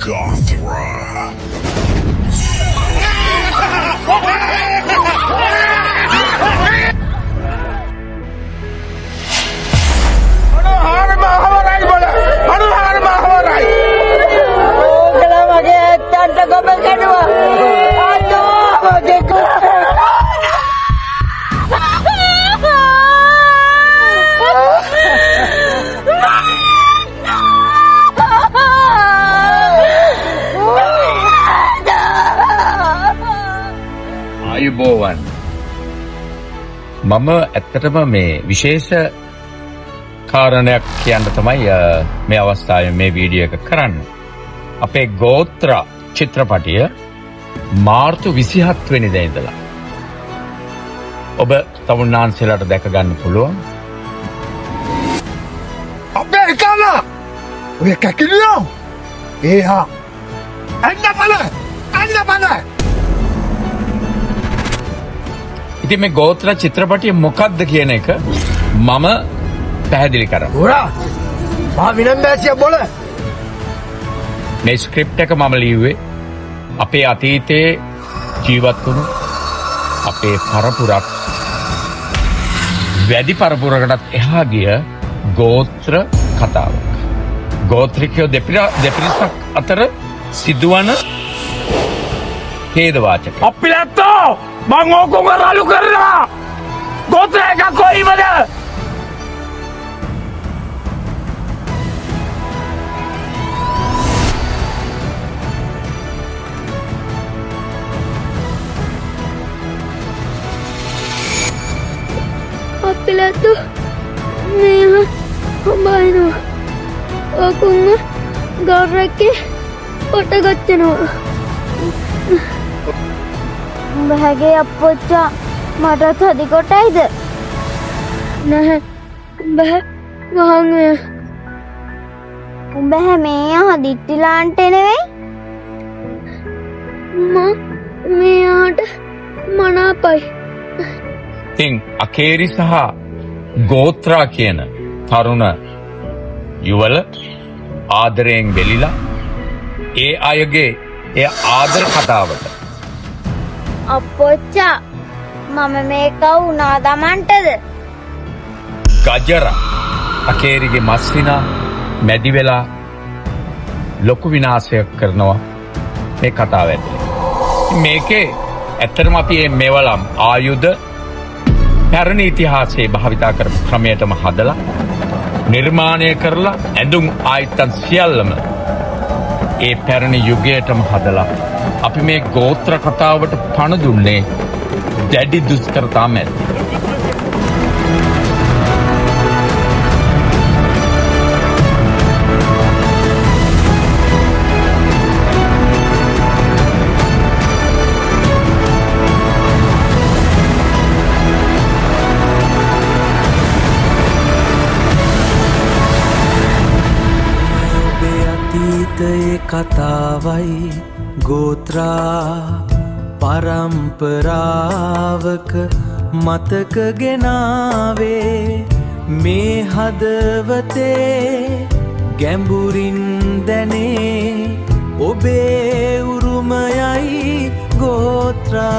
Gothra. ආයුබෝවන් මම ඇත්තටම මේ විශේෂ කාරණයක් කියන්න තමයි මේ අවස්ථාවේ මේ වීඩියෝ එක කරන්න. අපේ ගෝත්‍ර චිත්‍රපටිය මාර්තු 27 වෙනිදා ඉඳලා ඔබ තමුන්නාන්සේලාට දැක ගන්න පුළුවන්. අපේ එකන ඔය කැකිලියෝ ඒහා අන්න බල ඉතින් මේ ගෝත්‍ර චිත්‍රපටිය මොකක්ද කියන එක මම පැහැදිලි කරා. හොරා මා විනම්බෑසිය බොල මේ ස්ක්‍රිප්ට් එක මම ලියුවේ අපේ අතීතයේ ජීවත් වුණු අපේ පරපුරක් වැඩි පරපුරකටත් එහා ගිය ගෝත්‍ර කතාවක්. ගෝත්‍රිකයෝ දෙපිරිසක් අතර සිදුවන ඛේදවාචක. අපිලැත්තෝ මං ඕකුම රළු කරනවා ගෝත්‍ර එකක් කොයිමද අපිලැත්තෝ මේහ හොඹයිනවා ඕකුම ගෞරැක්කේ පොටගච්චනවා උඹහැගේ අප්පොච්චා මටත් හදිකොටයිද නැහැ උඹහැ වහන්ය උඹහැ මේ හදිත්තිලාන්ට නෙවෙයි මෙයාට මනාපයි. ඉතින් අකේරි සහ ගෝත්‍රා කියන තරුණ යුවල ආදරයෙන් වෙලිලා ඒ අයගේ ඒ ආදර කතාවට අප්පොච්චා මම මේක වුණා දමන්ටද ගජර අකේරිගේ මස්විනා මැදි වෙලා ලොකු විනාශයක් කරනවා මේ කතාව ඇතුලේ. මේකේ ඇත්තටම අපි මේ මෙවලම් ආයුධ පැරණි ඉතිහාසයේ භාවිතා කරපු ක්‍රමයටම හදලා නිර්මාණය කරලා ඇඳුම් ආයතන සියල්ලම ඒ පැරණි යුගයටම හදලා අපි මේ ගෝත්‍ර කතාවට පණ දුන්නේ දැඩි දුෂ්කරතා මැද. කතාවයි ගෝත්‍රා පරම්පරාවක මතක ගෙනාවේ මේ හදවතේ ගැඹුරින් දැනේ ඔබේ උරුමයයි ගෝත්‍රා